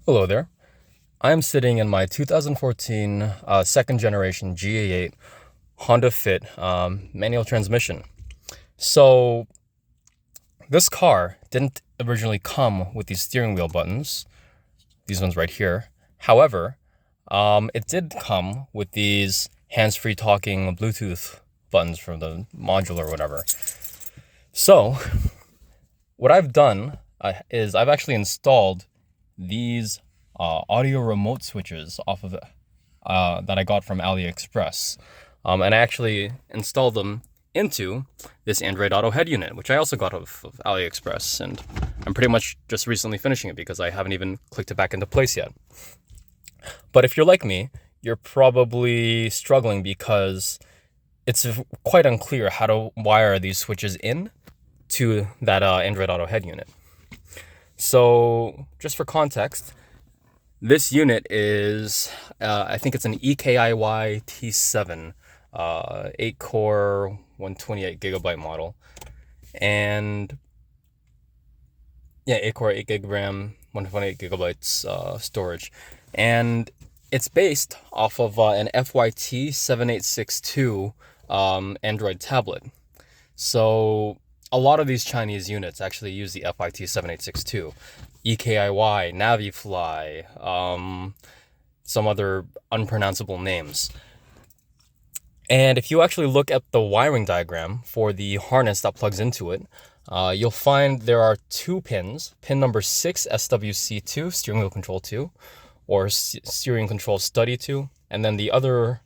Hello there. I am sitting in my 2014 second generation GA8 Honda Fit manual transmission. So this car didn't originally come with these steering wheel buttons, these ones right here. However, it did come with these hands-free talking Bluetooth buttons from the module or whatever. So what I've done is I've actually installed these audio remote switches off of that I got from AliExpress, and I actually installed them into this Android Auto head unit, which I also got off of AliExpress, and I'm pretty much just recently finishing it because I haven't even clicked it back into place yet. But if you're like me, you're probably struggling because it's quite unclear how to wire these switches in to that Android Auto head unit. So just for context, this unit is, I think it's an EKIY T7, 8-core, 128GB model. And yeah, 8-core, 8GB RAM, 128GB storage. And it's based off of an FYT 7862 Android tablet. So a lot of these Chinese units actually use the FYT 7862. EKIY, NaviFly, some other unpronounceable names. And if you actually look at the wiring diagram for the harness that plugs into it, you'll find there are two pins. Pin number 6, SWC2, steering wheel control 2, or steering control study 2. And then the other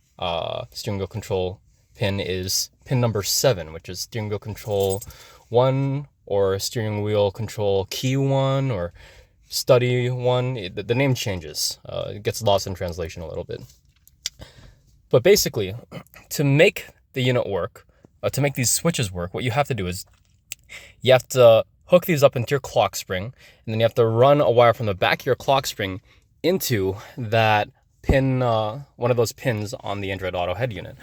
steering wheel control pin is pin number 7, which is steering wheel control 1, or steering wheel control key 1, or study 1. The name changes. It gets lost in translation a little bit. But basically, to make the unit work, to make these switches work, what you have to do is you have to hook these up into your clock spring, and then you have to run a wire from the back of your clock spring into that pin, one of those pins on the Android Auto head unit.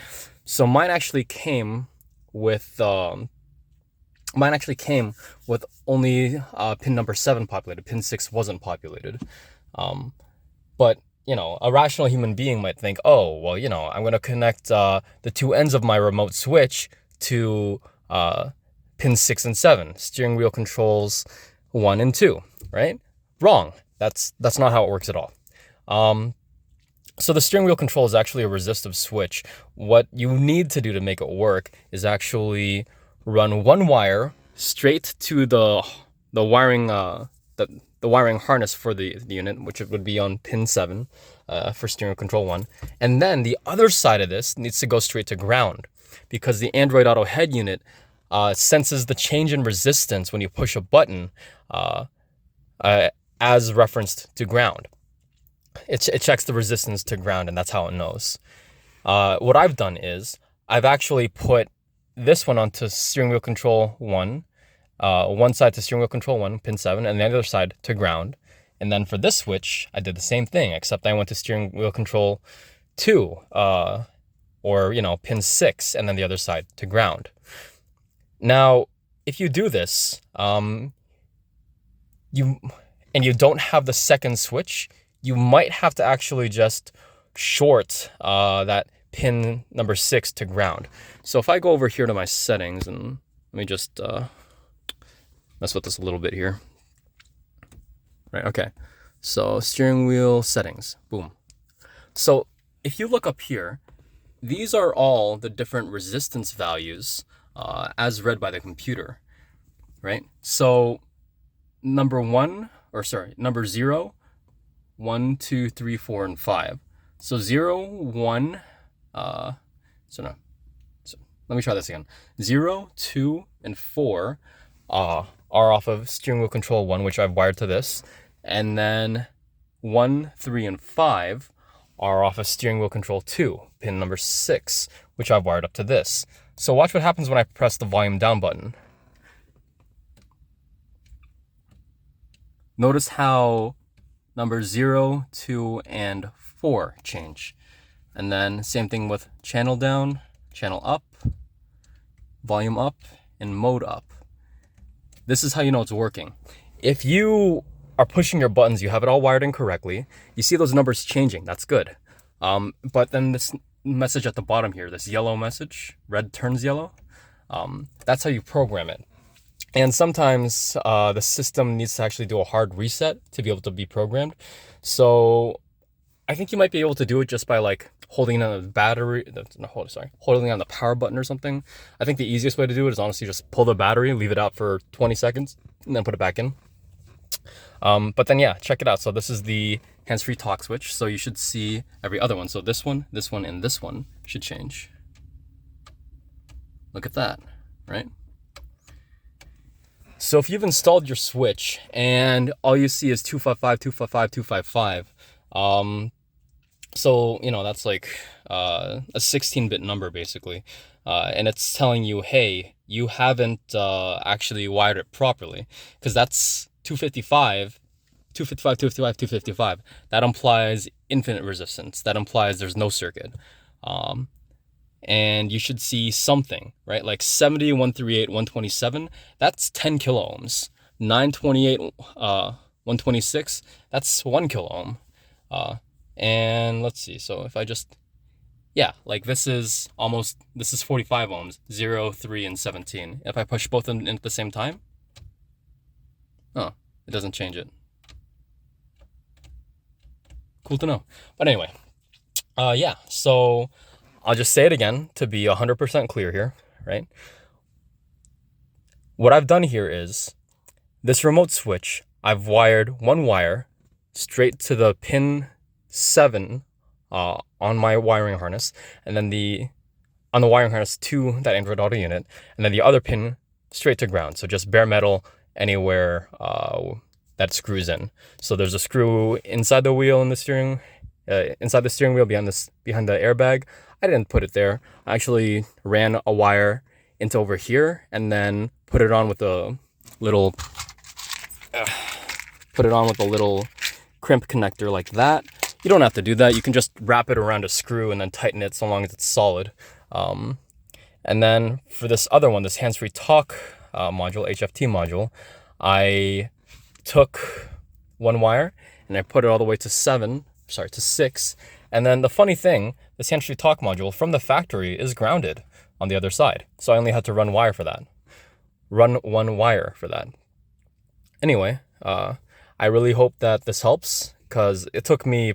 So mine actually came with only pin number 7 populated. Pin 6 wasn't populated. But, you know, a rational human being might think, oh, well, you know, I'm going to connect the two ends of my remote switch to pin 6 and 7, steering wheel controls 1 and 2, right? Wrong. That's not how it works at all. So the steering wheel control is actually a resistive switch. What you need to do to make it work is actually run one wire straight to the wiring the wiring harness for the unit, which would be on pin 7 for steering control 1, and then the other side of this needs to go straight to ground, because the Android Auto head unit senses the change in resistance when you push a button as referenced to ground. It checks the resistance to ground, and that's how it knows. What I've done is I've actually put this one onto steering wheel control 1, one side to steering wheel control 1, pin 7, and the other side to ground. And then for this switch, I did the same thing, except I went to steering wheel control 2, or, you know, pin 6, and then the other side to ground. Now, if you do this, you don't have the second switch, you might have to actually just short that pin number 6 to ground. So if I go over here to my settings, and let me just mess with this a little bit here. Right, okay. So steering wheel settings, boom. So if you look up here, these are all the different resistance values as read by the computer, right? So number 0, 1, 2, 3, 4, and 5. So 0, 1, let me try this again. 0, 2, and 4 are off of steering wheel control 1, which I've wired to this. And then 1, 3, and 5 are off of steering wheel control 2, pin number 6, which I've wired up to this. So watch what happens when I press the volume down button. Notice how number 0, 2, and 4 change. And then same thing with channel down, channel up, volume up, and mode up. This is how you know it's working. If you are pushing your buttons, you have it all wired in correctly. You see those numbers changing, that's good. But then this message at the bottom here, this yellow message, red turns yellow, that's how you program it. And sometimes the system needs to actually do a hard reset to be able to be programmed. So I think you might be able to do it just by like holding on the battery, holding on the power button or something. I think the easiest way to do it is honestly just pull the battery, leave it out for 20 seconds, and then put it back in. But then yeah, check it out. So this is the hands-free talk switch. So you should see every other one. So this one, and this one should change. Look at that, right? So if you've installed your switch and all you see is 255, 255, 255, so, you know, that's like a 16-bit number basically. And it's telling you, hey, you haven't actually wired it properly, because that's 255, 255, 255, 255. That implies infinite resistance. That implies there's no circuit. And you should see something, right? Like 70, 138, 127, that's 10 kilo ohms. 928, 126, that's 1 kilo ohm. And let's see, so if I just, yeah, like this is 45 ohms, 0, 3, and 17. If I push both of them in at the same time, oh, it doesn't change it. Cool to know. But anyway, yeah, so I'll just say it again to be 100% clear here, right? What I've done here is this remote switch, I've wired one wire straight to the pin 7 on my wiring harness, and then on the wiring harness to that Android Auto unit, and then the other pin straight to ground. So just bare metal anywhere that screws in. So there's a screw inside the wheel in the steering, inside the steering wheel behind the airbag. I didn't put it there. I actually ran a wire into over here and then put it on with a little crimp connector like that. You don't have to do that. You can just wrap it around a screw and then tighten it so long as it's solid. And then for this other one, this hands-free talk module, HFT module, I took one wire and I put it all the way to 6. And then the funny thing, this hands-free talk module from the factory is grounded on the other side. So I only had to run one wire for that. Anyway, I really hope that this helps, because it took me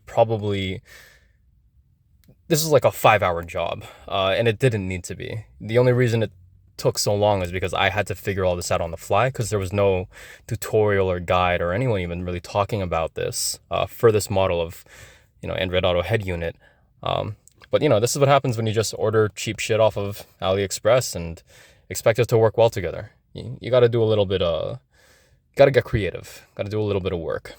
this is like a 5-hour job, and it didn't need to be. The only reason it took so long is because I had to figure all this out on the fly, because there was no tutorial or guide or anyone even really talking about this for this model of, you know, Android Auto head unit. But you know, this is what happens when you just order cheap shit off of AliExpress and expect it to work well together. You got to do a little bit got to get creative, got to do a little bit of work.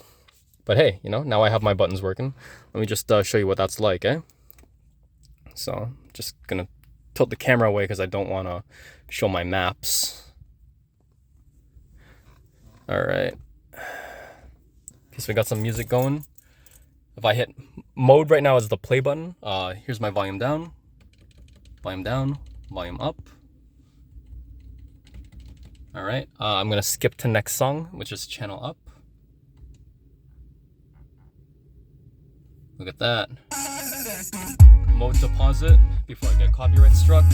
But hey, you know, now I have my buttons working. Let me just show you what that's like, eh? So just gonna tilt the camera away because I don't want to show my maps. All right. Okay, so we got some music going. If I hit mode right now is the play button. Here's my volume down, volume up. All right, I'm gonna skip to next song, which is channel up. Look at that. Mode to pause it before I get copyright struck.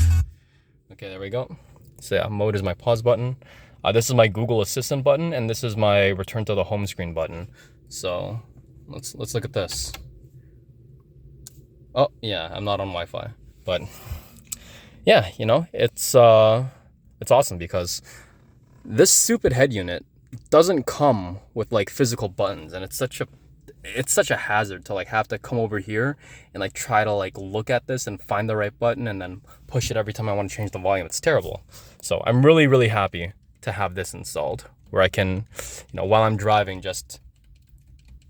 Okay, there we go. So yeah, mode is my pause button. This is my Google Assistant button, and this is my return to the home screen button. So let's look at this. Oh yeah, I'm not on Wi-Fi, but yeah, you know, it's awesome because this stupid head unit doesn't come with like physical buttons, and it's such a hazard to like have to come over here and like try to like look at this and find the right button and then push it every time I want to change the volume. It's terrible. So I'm really, really happy to have this installed where I can, you know, while I'm driving, just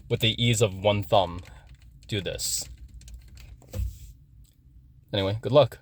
with the ease of one thumb, do this. Anyway, good luck.